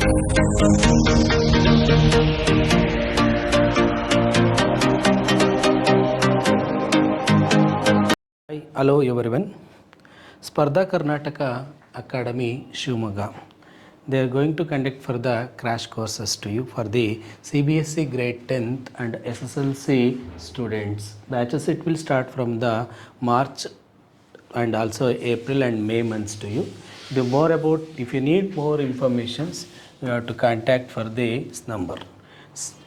Hi, hello everyone. Spardha Karnataka Academy Shivamogga. They are going to conduct for the crash courses to you for the CBSE grade 10th and SSLC students. Batches it will start from the March and also April and May months to you. If you need more informations, you have to contact for this number.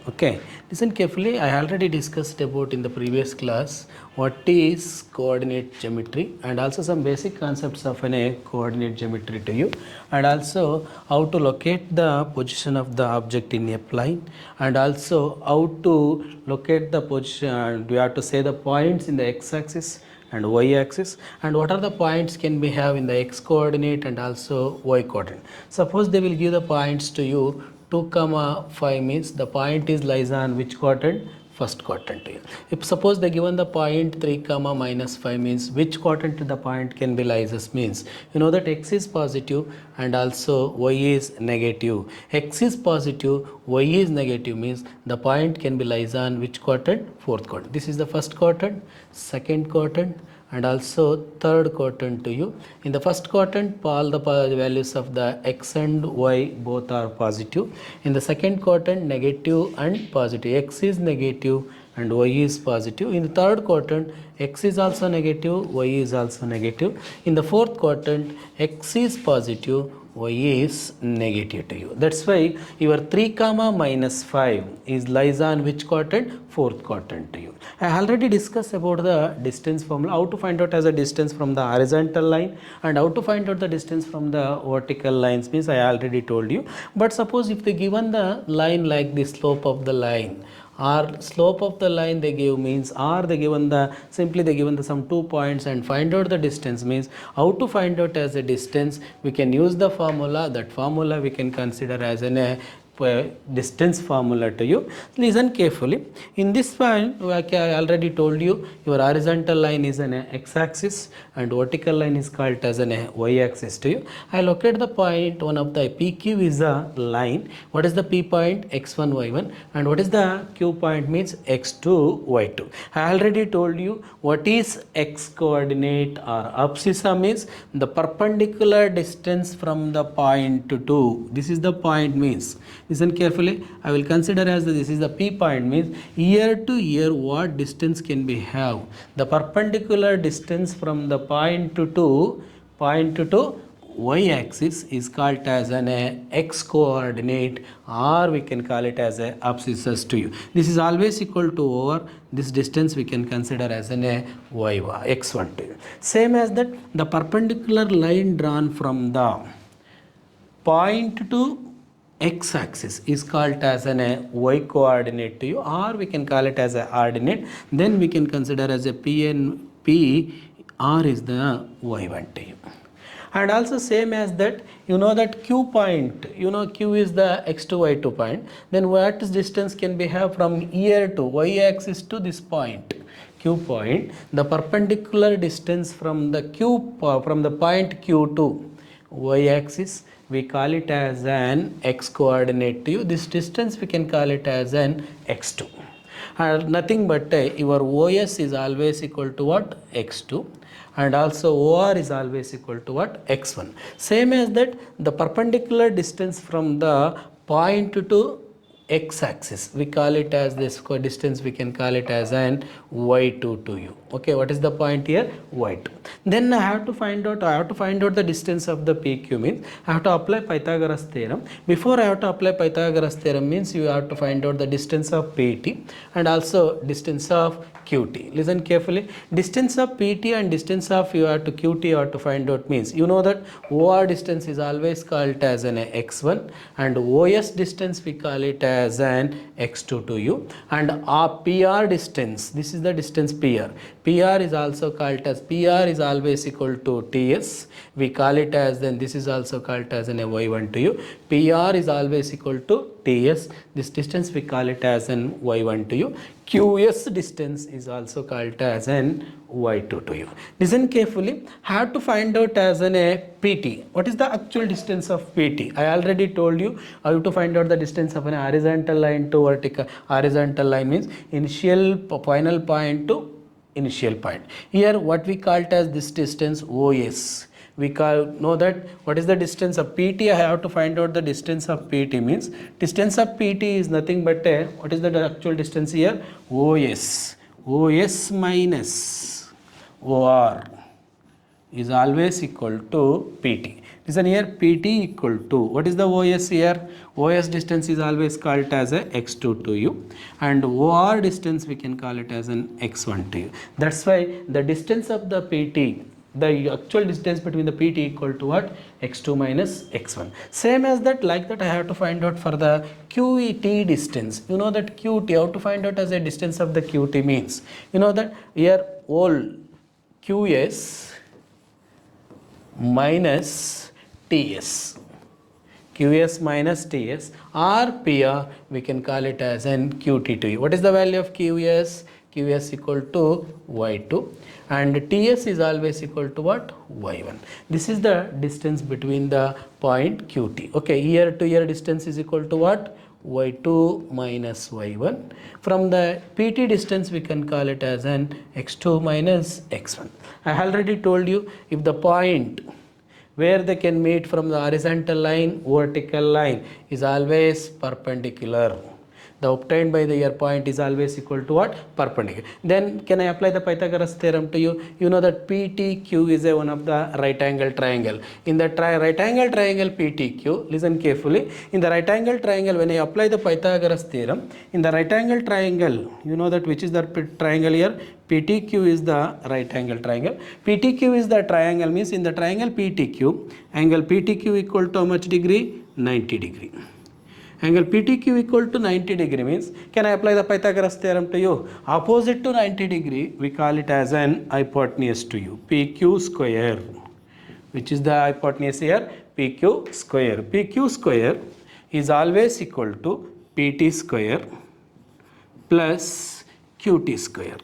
Okay, listen carefully. I already discussed about in the previous class what is coordinate geometry and also some basic concepts of a coordinate geometry to you, and also how to locate the position of the object in a plane, and also how to locate the position. We have to say the points in the x-axis and y-axis, and what are the points can we have in the x coordinate and also y coordinate. Suppose they will give the points to you 2, 5 means the point is lies on which quadrant? First quadrant. If suppose they given the point 3, -5 means which quadrant the point can be lies means you know that x is positive and also y is negative. X is positive, y is negative means the point can be lies on which quadrant? Fourth quadrant. This is the first quadrant, second quadrant and also third quadrant to you. In the first quadrant, all the values of the x and y both are positive. In the second quadrant, negative and positive. X is negative and y is positive. In the third quadrant, x is also negative, y is also negative. In the fourth quadrant, x is positive, y is negative to you. That's why your 3, -5 is lies on which quadrant? Fourth quadrant to you. I already discussed about the distance formula, how to find out as a distance from the horizontal line and how to find out the distance from the vertical lines means I already told you. But suppose if they given the line like the slope of the line or slope of the line they give means, or they given the simply they given the some 2 points and find out the distance means how to find out as a distance. We can use the formula. That formula we can consider as an distance formula to you. Listen carefully. In this one, like I already told you, your horizontal line is an x-axis and vertical line is called as an y-axis to you. I locate the point, one of the PQ is a line. What is the P point? X1, Y1, and what is the Q point means X2, Y2. I already told you what is x coordinate or abscissa means the perpendicular distance from the point to. This is the point means. Listen carefully. I will consider as this is the P point means here to here what distance can we have? The perpendicular distance from the point to y-axis is called as an x coordinate, or we can call it as a abscissas to you. This is always equal to over this distance we can consider as an x1 to you. Same as that the perpendicular line drawn from the point to x-axis is called as an y coordinate to you, or we can call it as a ordinate. Then we can consider as a p and p, r is the y1 to you. And also same as that, you know that q point, you know q is the x2 y2 point. Then what distance can we have from here to y-axis to this point? Q point, the perpendicular distance from the from the point q to y-axis, we call it as an x coordinate to you. This distance we can call it as an x2. Nothing but your OS is always equal to what? X2, and also OR is always equal to what? X1. Same as that the perpendicular distance from the point to x-axis, we call it as this distance, we can call it as an y2 to you. Okay, what is the point here? Y2. Then I have to find out the distance of the PQ means I have to apply Pythagoras theorem. Before I have to apply Pythagoras theorem means you have to find out the distance of PT and also distance of QT. Listen carefully. Distance of PT and distance of you have to QT you have to find out means you know that OR distance is always called as an x1 and OS distance we call it as an x2 to you, and our PR distance, this is the distance PR. PR is also called as, PR is always equal to TS, we call it as, then this is also called as an y1 to you. PR is always equal to TS. This distance we call it as an Y1 to you. QS distance is also called as an Y2 to you. Listen carefully. Have to find out as an a PT. What is the actual distance of PT? I already told you how to find out the distance of an horizontal line to vertical. Horizontal line means initial final point to initial point. Here what we call it as this distance OS. We know that what is the distance of PT. I have to find out the distance of PT means distance of PT is nothing but what is the actual distance here? OS. OS minus OR is always equal to PT. Listen here, PT equal to, what is the OS here? OS distance is always called as a x2 to you, and OR distance we can call it as an x1 to you. That's why the distance of the PT, the actual distance between the PT equal to what? x2 minus x1. Same as that, like that I have to find out for the QT distance. You know that QT, how to find out as a distance of the QT means, you know that here all QS minus TS. QS minus TS or PR, we can call it as an QT to you. What is the value of QS? QS equal to Y2 and TS is always equal to what? Y1. This is the distance between the point QT. Okay, here to here distance is equal to what? Y2 minus Y1. From the PT distance we can call it as an x2 minus x1. I already told you, if the point where they can meet from the horizontal line, vertical line is always perpendicular. The obtained by the ear point is always equal to what? Perpendicular. Then can I apply the Pythagoras theorem to you? You know that PTQ is one of the right angle triangle. In the right angle triangle PTQ, listen carefully. In the right angle triangle, when I apply the Pythagoras theorem, in the right angle triangle, you know that which is the triangle here? PTQ is the right angle triangle. PTQ is the triangle means in the triangle PTQ, angle PTQ equal to how much degree? 90 degree. Angle PTQ equal to 90 degree means, can I apply the Pythagoras theorem to you? Opposite to 90 degree, we call it as an hypotenuse to you, PQ square. Which is the hypotenuse here? PQ square. PQ square is always equal to PT square plus QT square.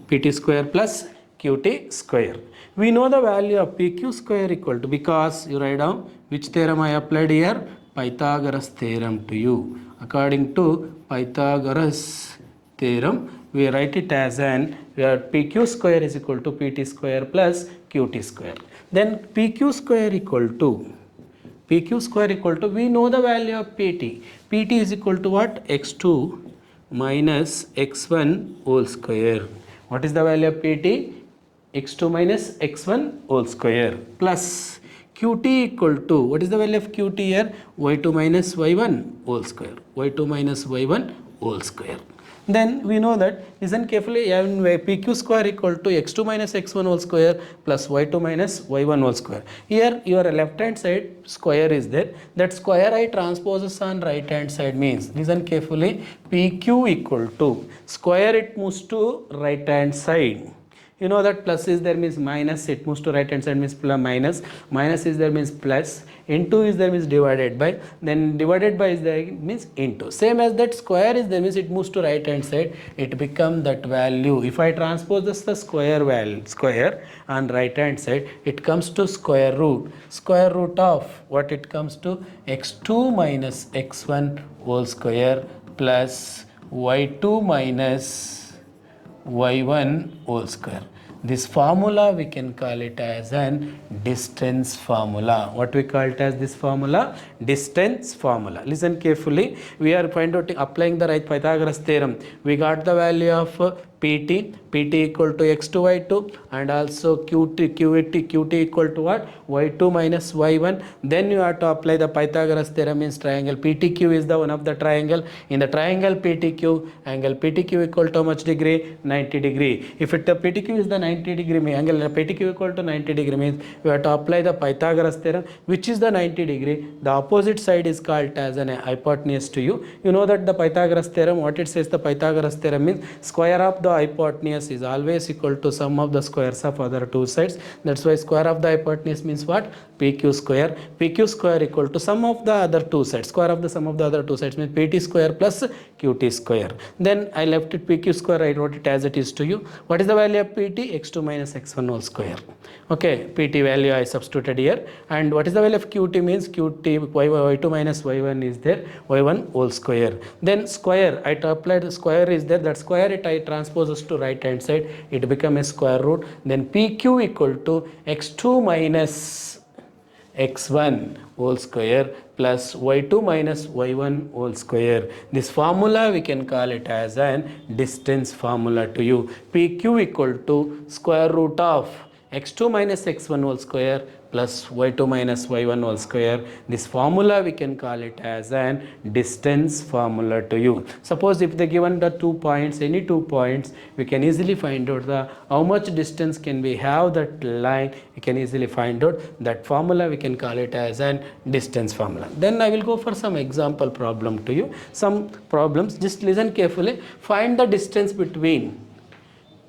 PT square plus QT square. We know the value of PQ square equal to, because you write down which theorem I applied here? Pythagoras theorem to you. According to Pythagoras theorem, we write it as an, where PQ square is equal to PT square plus QT square. Then PQ square equal to, we know the value of PT. PT is equal to what? X2 minus X1 whole square. What is the value of PT? X2 minus X1 whole square plus QT equal to, what is the value of QT here? Y2 minus Y1 whole square. Y2 minus Y1 whole square. Then we know that, listen carefully, PQ square equal to X2 minus X1 whole square plus Y2 minus Y1 whole square. Here your left hand side square is there. That square I transposes on right hand side means, listen carefully, PQ equal to, square it moves to right hand side. You know that plus is there means minus, it moves to right hand side means plus minus, minus is there means plus, into is there means divided by, then divided by is there means into. Same as that square is there means it moves to right hand side, it becomes that value. If I transpose this the square value, square on right hand side, it comes to square root of what it comes to? X2 minus X1 whole square plus Y2 minus Y1 whole square. This formula we can call it as an distance formula. What we call it as this formula? Distance formula. Listen carefully. We are applying the right Pythagoras theorem. We got the value of PT equal to x2 y2 and also QT equal to what? Y2 minus y1. Then you have to apply the Pythagoras theorem means triangle PTQ is the one of the triangle. In the triangle PTQ, angle PTQ equal to how much degree? 90 degree. If it PTQ is the 90 degree, angle PTQ equal to 90 degree means we have to apply the Pythagoras theorem, which is the 90 degree. The opposite side is called as an hypotenuse to you. You know that the Pythagoras theorem, what it says, the Pythagoras theorem means square of the hypotenuse is always equal to sum of the squares of other two sides. That's why square of the hypotenuse means what? PQ square. PQ square equal to sum of the other two sides. Square of the sum of the other two sides means PT square plus QT square. Then I left it PQ square, I wrote it as it is to you. What is the value of PT? X2 minus X1 whole square. Okay, PT value I substituted here. And what is the value of QT means QT y2 minus y1 is there, y1 whole square. Then square, I applied square is there, that square it I transposes to right hand side, it become a square root. Then PQ equal to x2 minus x1 whole square plus y2 minus y1 whole square. This formula we can call it as an distance formula to you. PQ equal to square root of x2 minus x1 whole square plus y2 minus y1 whole square. This formula we can call it as an distance formula to you. Suppose if they given the 2 points, any 2 points, we can easily find out the how much distance can we have that line. We can easily find out that formula. We can call it as an distance formula. Then I will go for some example problem to you. Some problems, just listen carefully. Find the distance between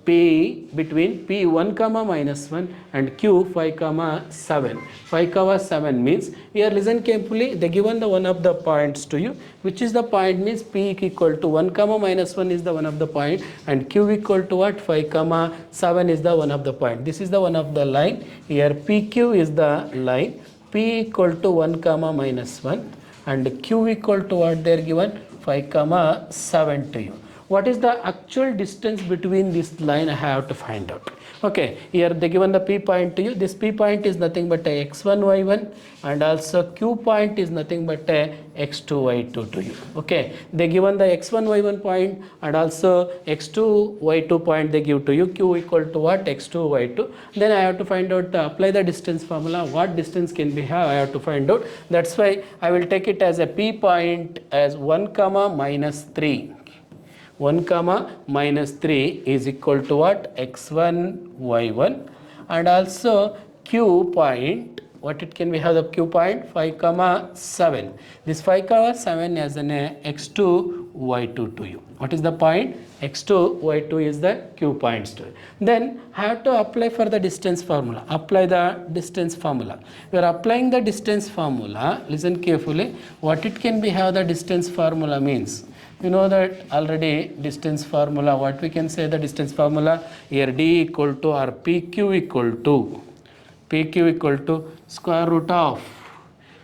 P1 comma minus 1 and Q 5 comma 7. 5 comma 7 means, here listen carefully, they given the one of the points to you, which is the point means P equal to 1 comma minus 1 is the one of the point and Q equal to what? 5 comma 7 is the one of the point. This is the one of the line. Here PQ is the line. P equal to 1 comma minus 1 and Q equal to what they are given? 5 comma 7 to you. What is the actual distance between this line? I have to find out. Okay, here they given the P point to you. This P point is nothing but a x1 y1 and also Q point is nothing but a x2 y2 to you. Okay, they given the x1 y1 point and also x2 y2 point they give to you. Q equal to what? x2 y2. Then I have to find out, apply the distance formula. What distance can we have? I have to find out. That's why I will take it as a P point as 1 comma minus 3. 1 comma minus 3 is equal to what? x1 y1 and also Q point, what it can be have the Q point? 5 comma 7. This 5 comma 7 as an x2 y2 to you. What is the point? x2 y2 is the Q points to it. Then have to apply for the distance formula. Apply the distance formula. We are applying the distance formula. Listen carefully. What it can be have the distance formula means. You know that already distance formula, what we can say the distance formula here, D equal to or PQ equal to square root of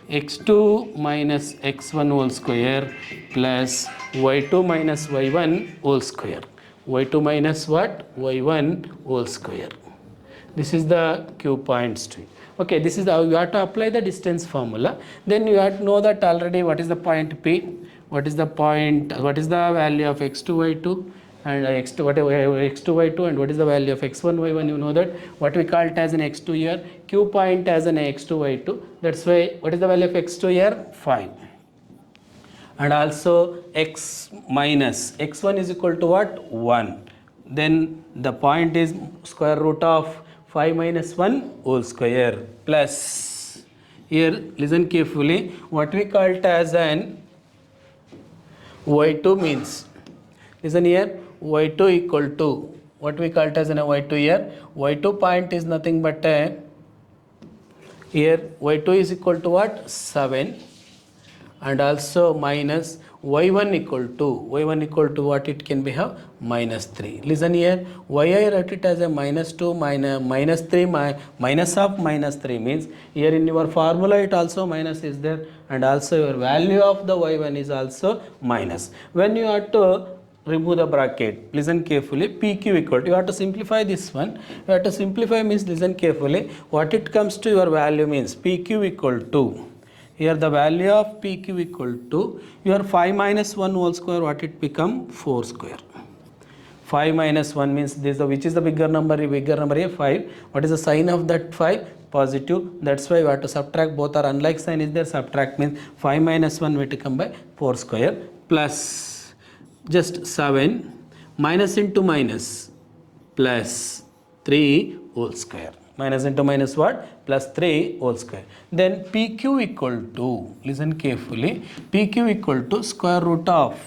x2 minus x1 whole square plus y2 minus y1 whole square. Y2 minus what? Y1 whole square. This is the Q points to it. Okay, this is how you have to apply the distance formula. Then you have to know that already what is the point P. What is the point, what is the value of x2 y2 and x2 y2 and what is the value of x1 y1, you know that. What we call it as an x2 here, Q point as an x2 y2. That's why what is the value of x2 here? 5. And also x minus x1 is equal to what? 1. Then the point is square root of 5 minus 1 whole square plus, here listen carefully, what we call it as an y2 means, listen here, y2 equal to, what we call it as an y2 here, y2 point is nothing but a, here y2 is equal to what? 7 and also minus y1 equal to what it can be have? Minus 3. Listen here, why I write it as a minus 2 minus 3 minus of minus 3 means here in your formula it also minus is there and also your value of the y1 is also minus. When you have to remove the bracket, listen carefully, PQ equal to, you have to simplify this one. You have to simplify means listen carefully, what it comes to your value means PQ equal to, here the value of PQ equal to your 5 minus 1 whole square, what it become? 4 square. 5 minus 1 means this, which is the bigger number here? 5. What is the sign of that 5? Positive. That's why we have to subtract, both are unlike sign is there. Subtract means 5 minus 1 we have to come by 4 square plus just 7 minus into minus plus 3 whole square. Minus into minus what? Plus 3 whole square. Then PQ equal to, listen carefully, PQ equal to square root of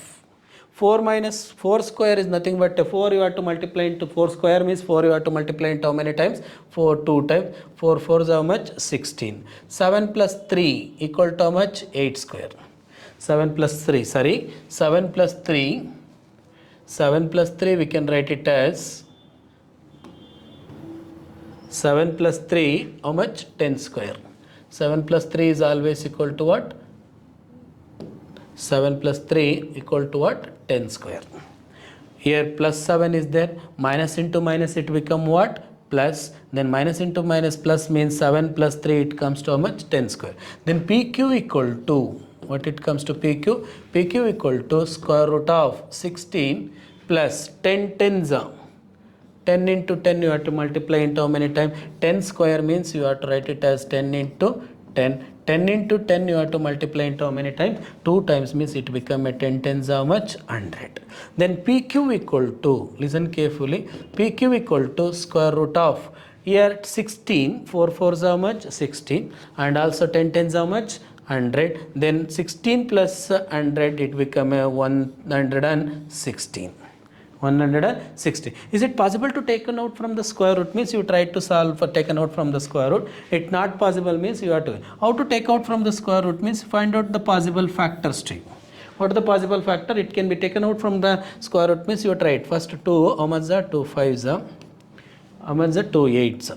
4 minus 4 square is nothing but 4 you have to multiply into 4 square means 4 you have to multiply into how many times? 4 2 times. 4 4 is how much? 16. 7 plus 3 equal to how much? 8 square. 7 plus 3, sorry, 7 plus 3, 7 plus 3 we can write it as 7 plus 3, how much? 10 square. 7 plus 3 is always equal to what? 7 plus 3 equal to what? 10 square. Here plus 7 is there. Minus into minus it become what? Plus. Then minus into minus plus means 7 plus 3 it comes to how much? 10 square. Then PQ equal to, what it comes to PQ? PQ equal to square root of 16 plus 10 tens. 10 into 10 you have to multiply into how many times? 10 square means you have to write it as 10 into 10. 10 into 10 you have to multiply into how many times? 2 times means it become a 10 tens how much? 100. Then PQ equal to, listen carefully, PQ equal to square root of, here 16, 4 4 is how much? 16, and also 10 tens how much? 100. Then 16 plus 100 it become a 116. 160. Is it possible to take a note from the square root? Means you try to solve for taken out from the square root. It not possible means you have to. How to take out from the square root means find out the possible factors to you. What is the possible factor? It can be taken out from the square root means you try it. First 2, how much are 2 5s? How much are 2 8s?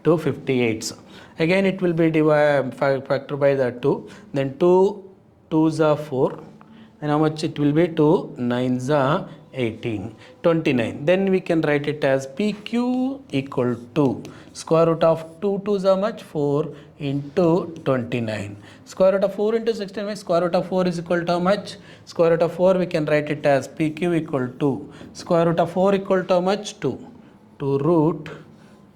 2 58s. Again it will be factor by the 2. Then 2 2s are 4. And how much it will be? 2 9s are 18, 29. Then we can write it as PQ equal to square root of 2 2 is how much? 4 into 29. Square root of 4 into 16 means square root of 4 is equal to how much? Square root of 4 we can write it as PQ equal to square root of 4 equal to how much? 2. 2 root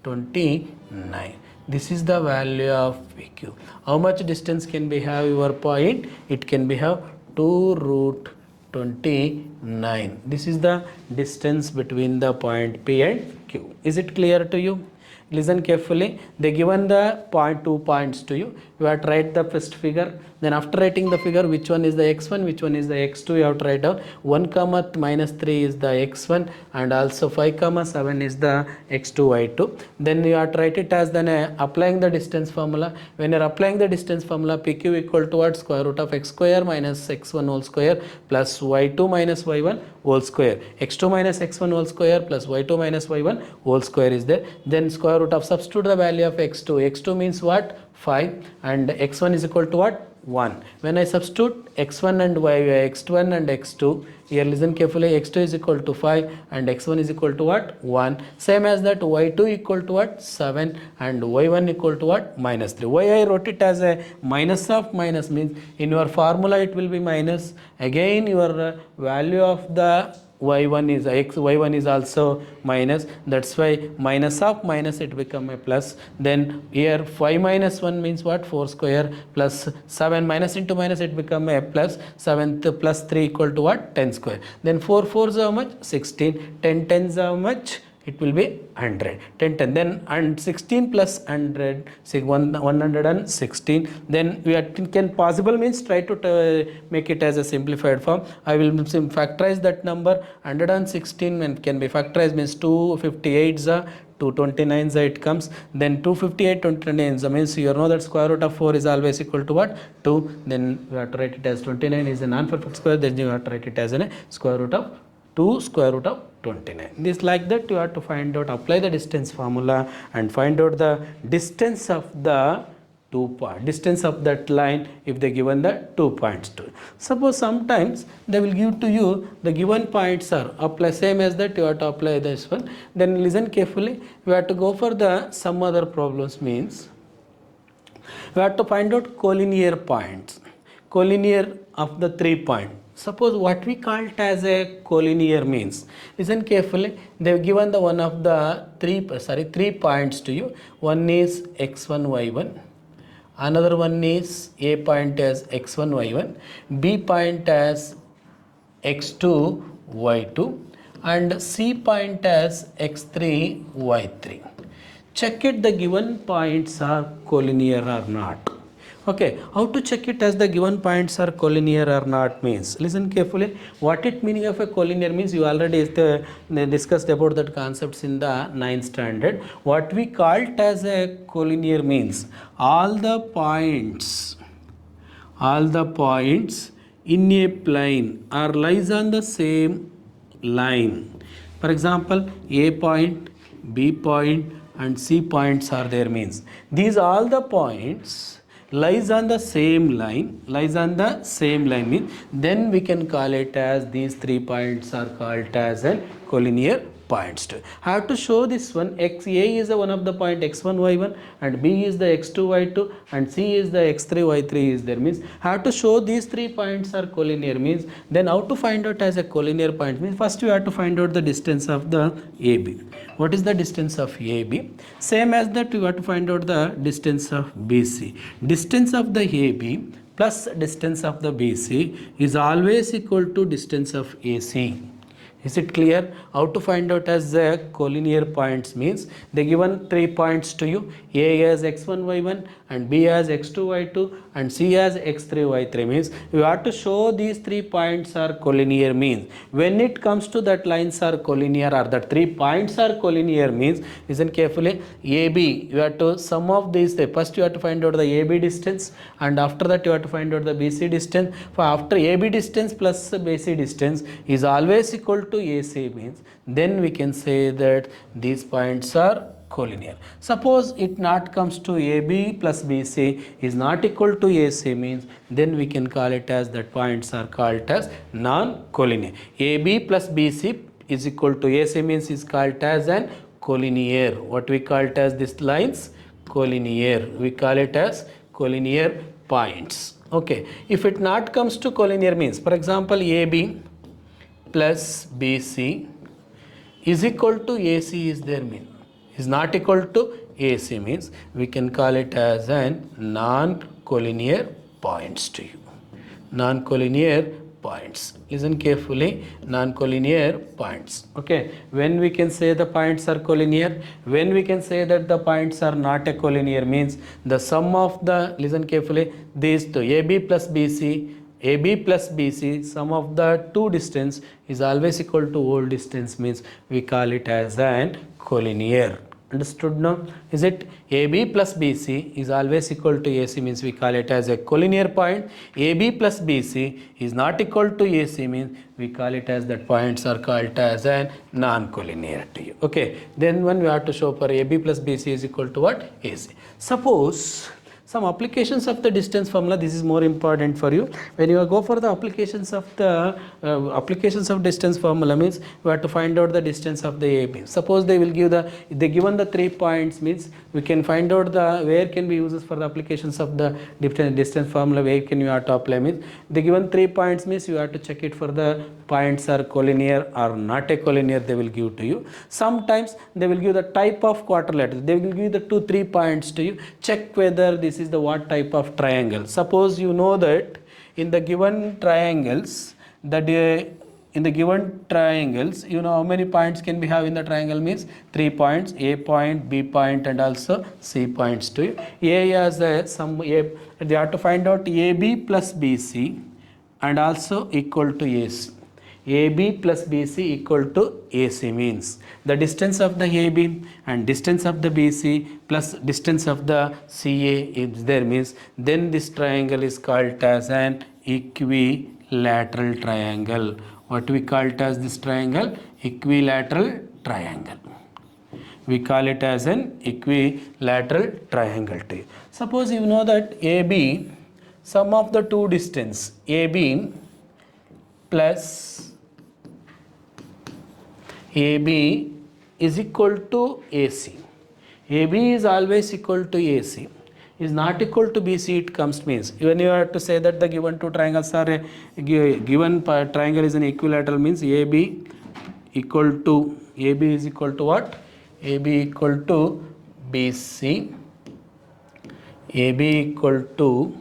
29. This is the value of PQ. How much distance can be have your point? It can be have 2 root 29. This is the distance between the point P and Q. Is it clear to you? Listen carefully. They given the point 2 points to you. You have to write the first figure. Then after writing the figure, which one is the x1, which one is the x2, you have to write down. 1 comma minus 3 is the x1 and also 5 comma 7 is the x2 y2. Then you have to write it as then applying the distance formula. When you are applying the distance formula, PQ equal to what? Square root of x square minus x1 whole square plus y2 minus y1 whole square. x2 minus x1 whole square plus y2 minus y1 whole square is there. Then square root of, substitute the value of x2. x2 means what? 5 and x1 is equal to what? 1. When I substitute x1 and x1 and x2, here listen carefully, x2 is equal to 5 and x1 is equal to what? 1. Same as that, y2 equal to what? 7 and y1 equal to what? Minus 3. Why I wrote it as a minus of minus means in your formula it will be minus. Again your value of the y1 is y1 is also minus, that's why minus of minus it become a plus. Then here 5 minus 1 means what? 4 square plus 7 minus into minus it become a plus. 7th plus 3 equal to what? 10 square. Then 4 4s how much? 16. 10 10s how much? It will be 100. 10 10. Then and 16 plus 100, 116. Then we can possible means try to make it as a simplified form. I will factorize that number. 116 and can be factorized means 258 229 it comes. Then 258 229 means you know that square root of 4 is always equal to what? 2. Then we have to write it as 29 is a non-perfect square. Then you have to write it as a square root of 2 square root of 29. This like that you have to find out, apply the distance formula and find out the distance of the distance of that line if they given the 2 points to. Suppose sometimes they will give to you the given points are apply same as that, you have to apply this one. Then listen carefully, we have to go for the some other problems means we have to find out collinear points, collinear of the 3 points. Suppose what we call it as a collinear means, listen carefully, they have given the one of the 3 points to you. One is x1 y1, another one is a point as x1 y1, b point as x2 y2 and c point as x3 y3. Check it the given points are collinear or not. Okay, how to check it as the given points are collinear or not means, listen carefully. What it meaning of a collinear means, you already discussed about that concepts in the 9th standard. What we called as a collinear means all the points in a plane or lies on the same line. For example, A point, B point and C points are there means these all the points lies on the same line means then we can call it as these 3 points are called as a collinear points too. Have to show this one. X A is the one of the point x1 y1 and B is the x2 y2 and C is the x3 y3 is there means have to show these 3 points are collinear means then how to find out as a collinear point means first you have to find out the distance of the AB. What is the distance of AB? Same as that you have to find out the distance of BC. Distance of the AB plus distance of the BC is always equal to distance of AC. Is it clear? How to find out as the collinear points means they given 3 points to you. A as x1 y1 and B as x2 y2 and C as x3 y3 means you have to show these 3 points are collinear means when it comes to that lines are collinear or that 3 points are collinear means listen carefully. AB you have to sum of these. First you have to find out the AB distance and after that you have to find out the BC distance. For after AB distance plus BC distance is always equal to AC means then we can say that these points are collinear. Suppose it not comes to AB plus BC is not equal to AC means then we can call it as that points are called as non-collinear. AB plus BC is equal to AC means is called as an collinear. What we call it as these lines? Collinear. We call it as collinear points. Okay. If it not comes to collinear means for example AB plus BC is equal to AC is there mean is not equal to AC means we can call it as an non-collinear points to you. Non-collinear points. Listen carefully, non-collinear points. Okay, when we can say the points are collinear, when we can say that the points are not a collinear means the sum of the, listen carefully, these two AB plus BC, sum of the two distance is always equal to whole distance means we call it as an collinear. Understood now? Is it AB plus BC is always equal to AC means we call it as a collinear point. AB plus BC is not equal to AC means we call it as that points are called as a non-collinear to you. Okay. Then when we have to show for AB plus BC is equal to what? AC. Suppose some applications of the distance formula, this is more important for you. When you go for the applications of distance formula means we have to find out the distance of the AB. Suppose they will give they given the 3 points means we can find out the where can be uses for the applications of the distance formula, where can you have to apply means they given 3 points means you have to check it for the points are collinear or not a collinear they will give to you. Sometimes they will give the type of quadrilateral, they will give the 2-3 points to you. Check whether this is the what type of triangle. Suppose you know that in the given triangles you know how many points can we have in the triangle means 3 points, A point, B point and also C points to you. A has they have to find out AB plus BC and also equal to AC. AB plus BC equal to AC means the distance of the AB and distance of the BC plus distance of the CA is there means then this triangle is called as an equilateral triangle. What we call it as this triangle? Equilateral triangle. We call it as an equilateral triangle to you. Suppose you know that AB, sum of the two distance AB plus AB is equal to AC. AB is always equal to AC. Is not equal to BC it comes means when you have to say that the given two triangles are a given triangle is an equilateral means AB equal to AB is equal to what? AB equal to BC. AB equal to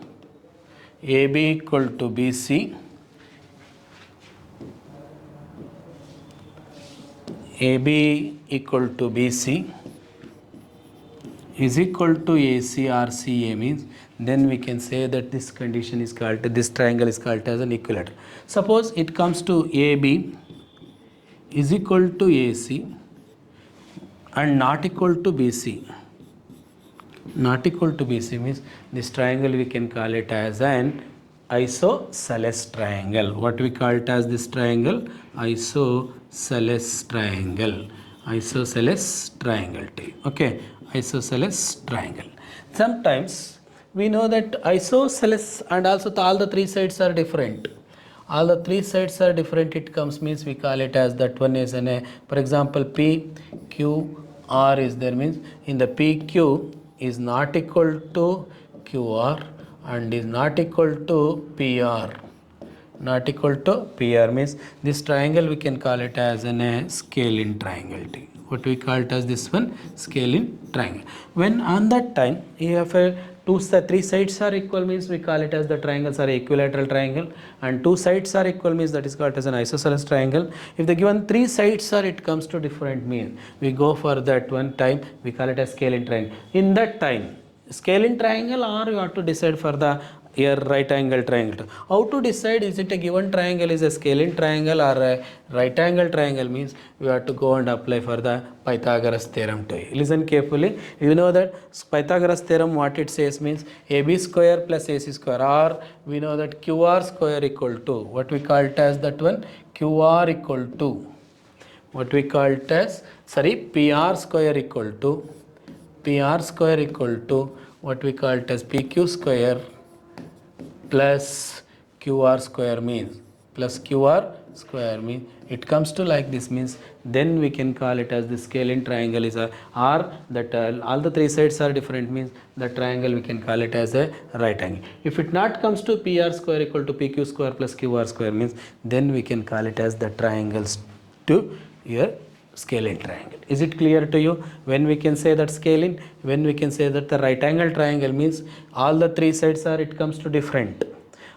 BC. AB equal to BC. is equal to AC or CA means, then we can say that this condition is called, this triangle is called as an equilateral. Suppose it comes to AB is equal to AC and not equal to BC. Not equal to BC means this triangle we can call it as an isosceles triangle. What we call it as this triangle? Isosceles triangle. Isosceles triangle. Okay, isosceles triangle. Sometimes we know that isosceles and also all the three sides are different. All the three sides are different. It comes means we call it as that one is an for example P Q R is there means in the PQ is not equal to QR and is not equal to PR. Not equal to PR means this triangle we can call it as a scale-in triangle. What we call it as this one? Scale-in triangle. When on that time you have a three sides are equal means we call it as the triangles are equilateral triangle, and two sides are equal means that is called as an isosceles triangle. If the given three sides are, it comes to different mean, we go for that one time we call it as scale-in triangle. In that time scale-in triangle, or you have to decide for the here right angle triangle. How to decide is it a given triangle is a scale-in triangle or a right angle triangle means we have to go and apply for the Pythagoras theorem to you. Listen carefully. You know that Pythagoras theorem what it says means AB square plus AC square, or we know that QR square equal to what we call it as that one QR equal to what we call it as PR square equal to what we call it as PQ square plus QR square means it comes to like this means then we can call it as the scale-in triangle is a, or that all the three sides are different means the triangle we can call it as a right angle. If it not comes to PR square equal to PQ square plus QR square means then we can call it as the triangles to your scale-in triangle. Is it clear to you? When we can say that scale-in, when we can say that the right angle triangle means all the three sides are, it comes to different.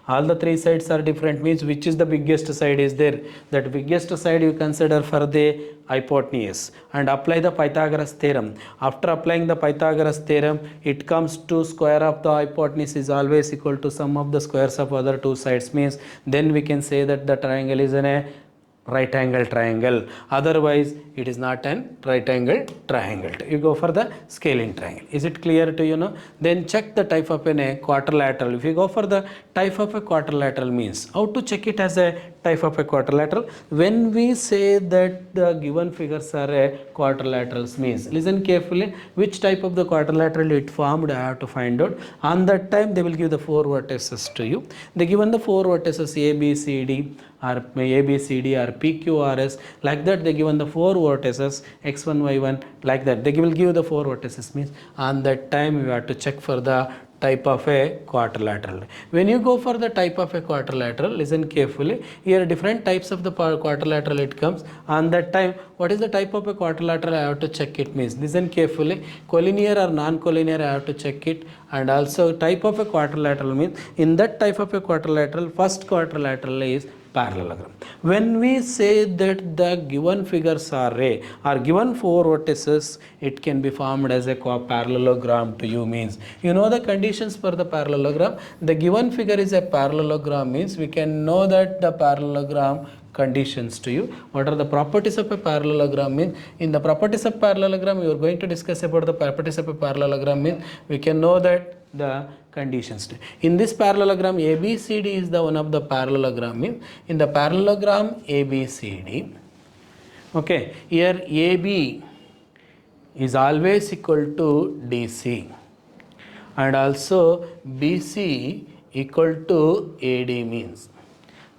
All the three sides are different means which is the biggest side is there. That biggest side you consider for the hypotenuse and apply the Pythagoras theorem. After applying the Pythagoras theorem, it comes to square of the hypotenuse is always equal to sum of the squares of other two sides means then we can say that the triangle is in a right angle triangle, otherwise it is not an right angle triangle. You go for the scale-in triangle. Is it clear to you now? Then check the type of a quadrilateral. If you go for the type of a quadrilateral means how to check it as a type of a quadrilateral? When we say that the given figures are a quadrilaterals means, listen carefully, which type of the quadrilateral it formed I have to find out. On that time they will give the four vertices to you. They given the four vertices A, B, C, D or A, B, C, D or P, Q, R, S, like that they given the four vertices X1, Y1, like that. They will give the four vertices means on that time you have to check for the type of a quadrilateral. When you go for the type of a quadrilateral, listen carefully, here different types of the quadrilateral it comes. On that time, what is the type of a quadrilateral I have to check it means, listen carefully, collinear or non-collinear I have to check it, and also type of a quadrilateral means in that type of a quadrilateral, first quadrilateral is parallelogram. When we say that the given figures are A or given four vertices, it can be formed as a parallelogram to you means, you know the conditions for the parallelogram. The given figure is a parallelogram means we can know that the parallelogram conditions to you. What are the properties of a parallelogram means? In the properties of parallelogram, we are going to discuss about the properties of a parallelogram means we can know that the conditions. In this parallelogram, ABCD is the one of the parallelogram means in the parallelogram ABCD, okay, here AB is always equal to DC and also BC equal to AD means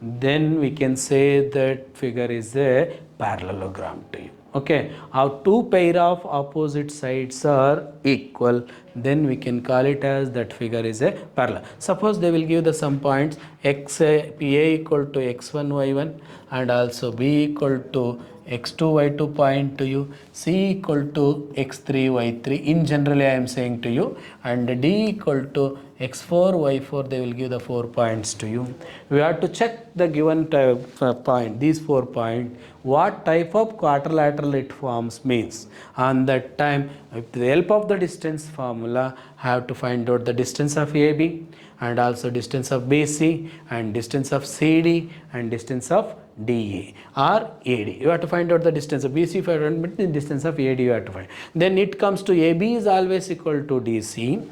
then we can say that figure is a parallelogram to you. Okay, our two pair of opposite sides are equal, then we can call it as that figure is a parallel. Suppose they will give the some points x A equal to x1 y1 and also b equal to x2 y2 point to you, c equal to x3 y3 in generally I am saying to you, and d equal to x4 y4, they will give the 4 points to you. We have to check the given point, these 4 points, what type of quadrilateral it forms means. On that time, with the help of the distance formula, I have to find out the distance of AB and also distance of BC and distance of CD and distance of DA or AD. You have to find out the distance of BC, but the distance of AD you have to find. Then it comes to AB is always equal to DC.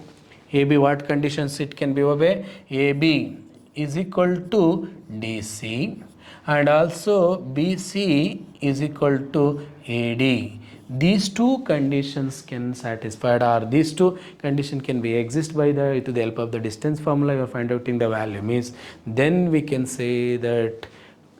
AB, what conditions it can be obey? AB is equal to DC and also BC is equal to AD. These two conditions can satisfied, or these two conditions can be exist by the with the help of the distance formula. You are find out in the value means, then we can say that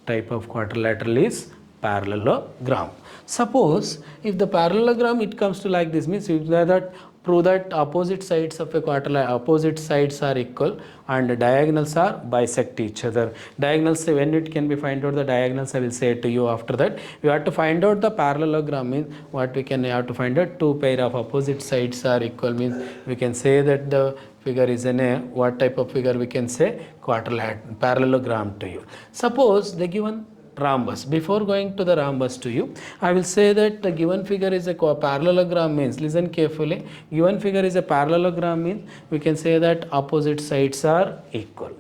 type of quadrilateral is parallelogram. Suppose if the parallelogram it comes to like this means, you that prove that opposite sides of a quadrilateral, opposite sides are equal and diagonals are bisect each other. Diagonals, when it can be find out the diagonals, I will say to you after that. You have to find out the parallelogram means what we can have to find out, two pair of opposite sides are equal means we can say that the figure is in a what type of figure we can say quadrilateral parallelogram to you. Suppose the given rhombus. Before going to the rhombus to you, I will say that the given figure is a parallelogram means, listen carefully, given figure is a parallelogram means we can say that opposite sides are equal.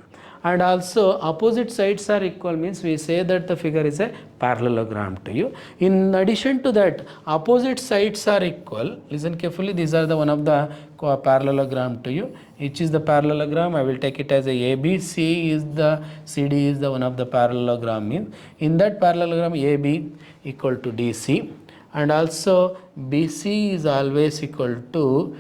And also opposite sides are equal means we say that the figure is a parallelogram to you. In addition to that, opposite sides are equal. Listen carefully, these are the one of the parallelogram to you. Which is the parallelogram? I will take it as a ABC is the CD is the one of the parallelogram means. In that parallelogram, AB equal to DC and also BC is always equal to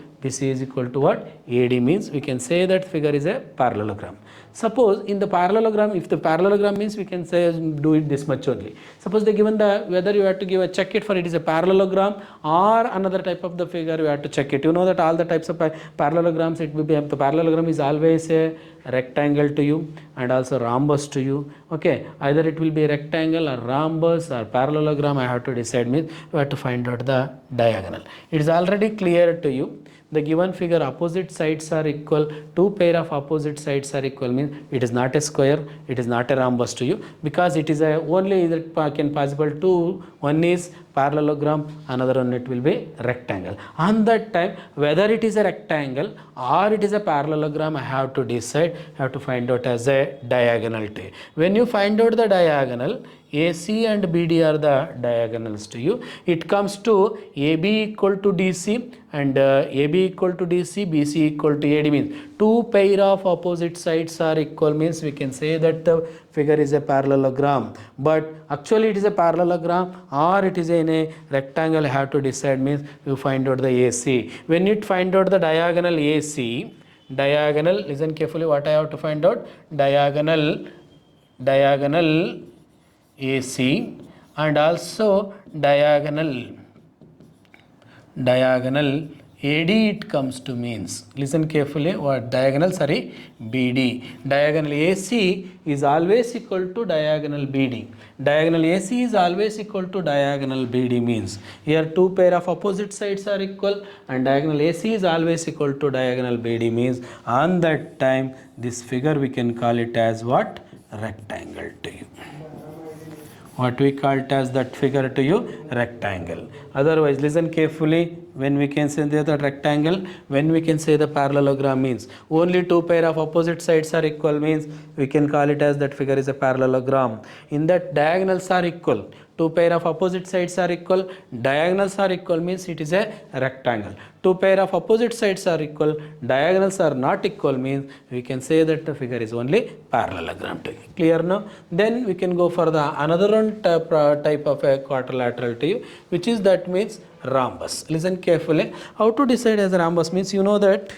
what? AD means we can say that figure is a parallelogram. Suppose in the parallelogram, if the parallelogram means we can say do it this much only. Suppose they given the whether you have to give a check it for it is a parallelogram or another type of the figure, you have to check it. You know that all the types of parallelograms, it will be the parallelogram is always a rectangle to you and also rhombus to you. Okay, either it will be a rectangle or rhombus or parallelogram. I have to decide means you have to find out the diagonal. It is already clear to you. The given figure opposite sides are equal, two pair of opposite sides are equal means it is not a square, it is not a rhombus to you, because it is a only that can possible two, one is parallelogram, another one it will be rectangle. On that time, whether it is a rectangle or it is a parallelogram, I have to decide, I have to find out as a diagonal to you. When you find out the diagonal, AC and BD are the diagonals to you. It comes to AB equal to DC and AB equal to DC, BC equal to AD means two pair of opposite sides are equal means we can say that the figure is a parallelogram. But actually it is a parallelogram or it is in a rectangle, I have to decide means you find out the AC. When you find out the diagonal AC, diagonal, listen carefully what I have to find out, diagonal AC and also diagonal AD it comes to means, listen carefully what diagonal BD. Diagonal AC is always equal to diagonal BD. Diagonal AC is always equal to diagonal BD means here two pair of opposite sides are equal and diagonal AC is always equal to diagonal BD means on that time this figure we can call it as what? Rectangle to you. What we call it as that figure to you? Rectangle. Otherwise, listen carefully, when we can say the rectangle, when we can say the parallelogram means only two pair of opposite sides are equal means we can call it as that figure is a parallelogram. In that diagonals are equal, two pair of opposite sides are equal, diagonals are equal means it is a rectangle. Two pair of opposite sides are equal, diagonals are not equal means we can say that the figure is only parallelogram. Clear now? Then we can go for the another one type of a quadrilateral to you, which is that means rhombus. Listen carefully. How to decide as a rhombus means you know that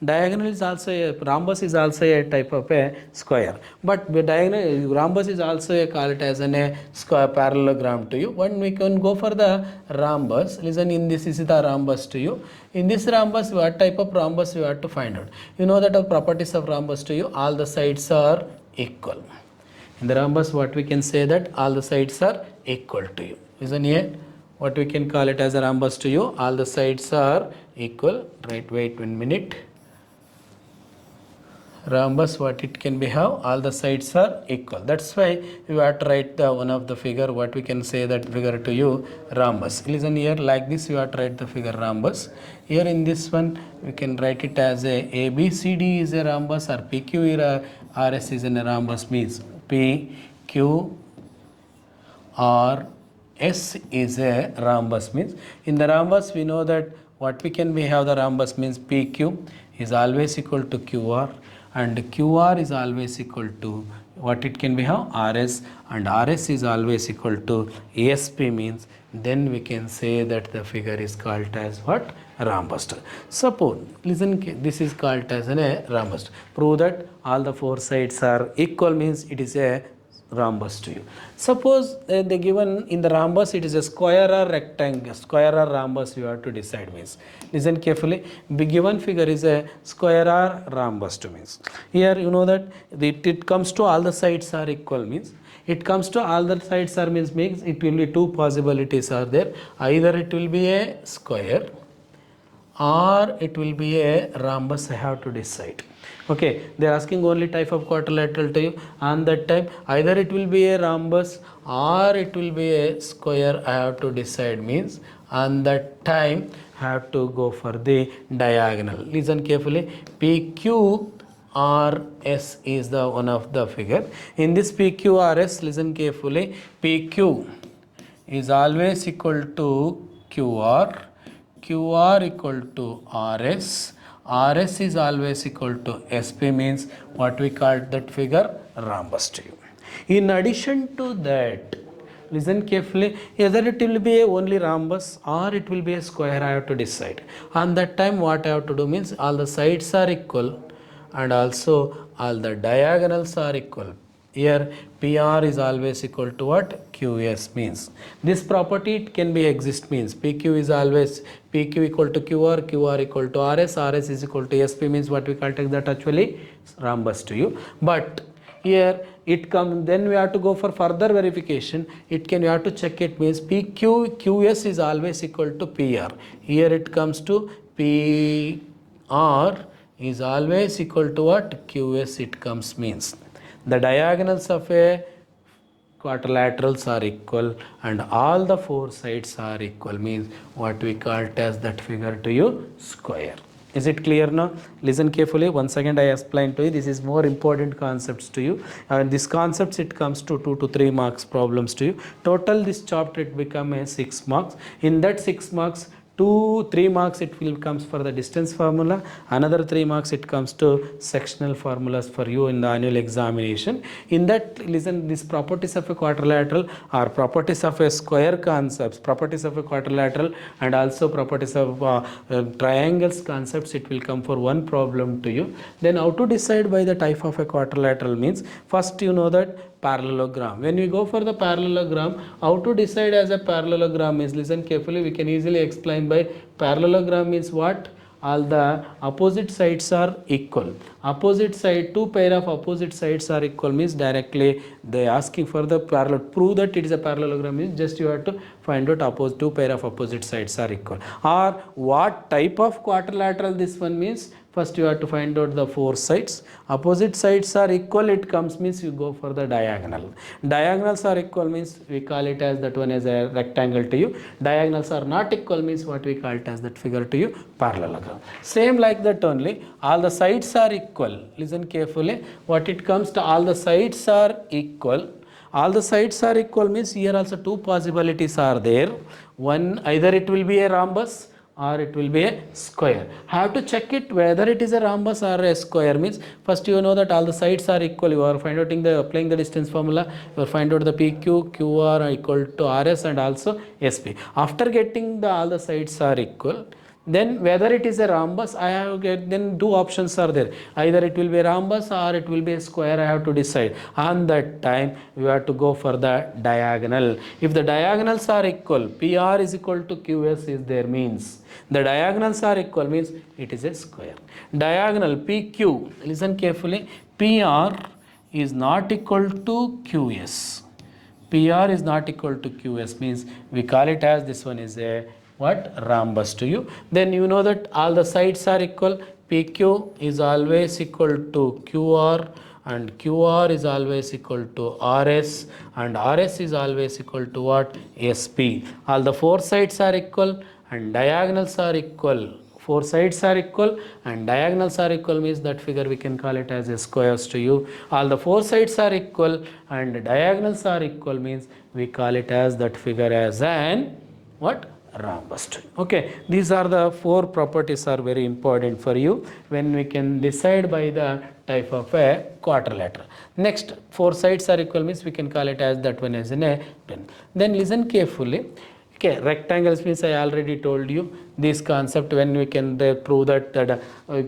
diagonal is also a rhombus is also a type of a square, but the diagonal rhombus is also a call it as a square parallelogram to you. When we can go for the rhombus, listen, in this is the rhombus to you. In this rhombus, what type of rhombus you have to find out? You know that the properties of rhombus to you, all the sides are equal. In the rhombus, what we can say that all the sides are equal to you. Listen here, what we can call it as a rhombus to you, all the sides are equal, right? Wait 1 minute. Rhombus, what it can be have, all the sides are equal. That's why you have to write the one of the figure, what we can say that figure to you, rhombus. Listen here, like this you have to write the figure rhombus. Here in this one we can write it as a ABCD is a rhombus, or PQ is a RS is a rhombus, means PQ or S is a rhombus, means in the rhombus we know that what we can we have the rhombus means PQ is always equal to QR, and QR is always equal to what it can be have RS, and RS is always equal to ASP, means then we can say that the figure is called as what, rhombus. Suppose listen, this is called as a rhombus. Prove that all the four sides are equal, means it is a rhombus to you. Suppose they given in the rhombus it is a square or rectangle, square or rhombus you have to decide, means listen carefully, the given figure is a square or rhombus to, means here you know that it comes to all the sides are equal, means it comes to all the sides are means it will be two possibilities are there, either it will be a square or it will be a rhombus. I have to decide. Okay, they are asking only type of quadrilateral to you, and that time either it will be a rhombus or it will be a square. I have to decide, means and that time have to go for the diagonal. Listen carefully, PQ or S is the one of the figure. In this PQ or S, listen carefully, PQ is always equal to QR, QR equal to RS, RS is always equal to SP, means what we call that figure rhombus to you. In addition to that, listen carefully, either it will be a only rhombus or it will be a square. I have to decide. And that time what I have to do means all the sides are equal and also all the diagonals are equal. Here PR is always equal to what? QS, means this property it can be exist, means PQ is always PQ equal to QR, QR equal to RS, RS is equal to SP, means what we call take that actually rhombus to you. But here it comes, then we have to go for further verification. It can, we have to check it, means PQ QS is always equal to PR. Here it comes to PR is always equal to what? QS it comes, means the diagonals of a quadrilaterals are equal and all the four sides are equal, means what we call it as that figure to you square. Is it clear now? Listen carefully. Once again I explain to you, this is more important concepts to you, and this concepts it comes to 2 to 3 marks problems to you. Total this chapter it become a 6 marks. In that 6 marks, 3 marks it will comes for the distance formula, another 3 marks it comes to sectional formulas for you in the annual examination. In that, listen, these properties of a quadrilateral are properties of a square concepts, properties of a quadrilateral and also properties of triangles concepts it will come for one problem to you. Then how to decide by the type of a quadrilateral means, first you know that parallelogram. When we go for the parallelogram, how to decide as a parallelogram is, listen carefully, we can easily explain by parallelogram means what? All the opposite sides are equal. Opposite side, two pair of opposite sides are equal means directly they asking for the parallel. Prove that it is a parallelogram means just you have to find out two pair of opposite sides are equal. Or what type of quadrilateral this one means, first you have to find out the four sides. Opposite sides are equal, it comes means you go for the diagonal. Diagonals are equal means we call it as that one as a rectangle to you. Diagonals are not equal means what we call it as that figure to you parallelogram. Same like that only, all the sides are equal. Listen carefully, what it comes to all the sides are equal. All the sides are equal means here also two possibilities are there. One, either it will be a rhombus or it will be a square. Have to check it whether it is a rhombus or a square means first you know that all the sides are equal. You are applying the distance formula. You find out the PQ, QR are equal to RS and also SP. After getting all the sides are equal, then whether it is a rhombus, I have then two options are there. Either it will be a rhombus or it will be a square. I have to decide. On that time, you have to go for the diagonal. If the diagonals are equal, PR is equal to QS is there means the diagonals are equal means it is a square. Diagonal PQ, listen carefully, PR is not equal to QS. PR is not equal to QS means we call it as this one is a what? Rhombus to you. Then you know that all the sides are equal. PQ is always equal to QR and QR is always equal to RS and RS is always equal to what? SP. All the four sides are equal and diagonals are equal. Four sides are equal and diagonals are equal means that figure we can call it as a squares to you. All the four sides are equal and diagonals are equal means we call it as that figure as an what? Rhombus to you. Okay, these are the four properties are very important for you when we can decide by the type of a quadrilateral. Next, four sides are equal means we can call it as that one as in a pen. Then listen carefully. Okay, rectangles means I already told you this concept when we can prove that,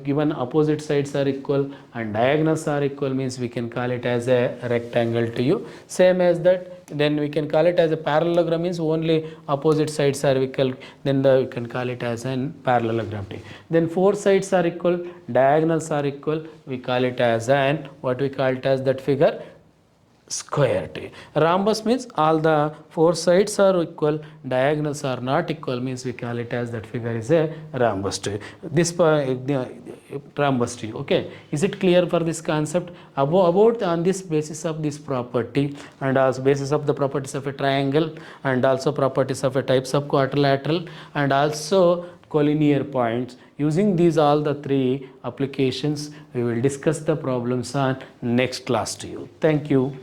given opposite sides are equal and diagonals are equal means we can call it as a rectangle to you. Same as that, then we can call it as a parallelogram means only opposite sides are equal, then we can call it as an parallelogram to you. Then four sides are equal, diagonals are equal, we call it as an what we call it as that figure square to you. Rhombus means all the four sides are equal, diagonals are not equal means we call it as that figure is a rhombus to you. This rhombus to you. Okay, is it clear for this concept? About on this basis of this property and also basis of the properties of a triangle and also properties of a types of quadrilateral and also collinear points. Using these all the three applications, we will discuss the problems on next class to you. Thank you.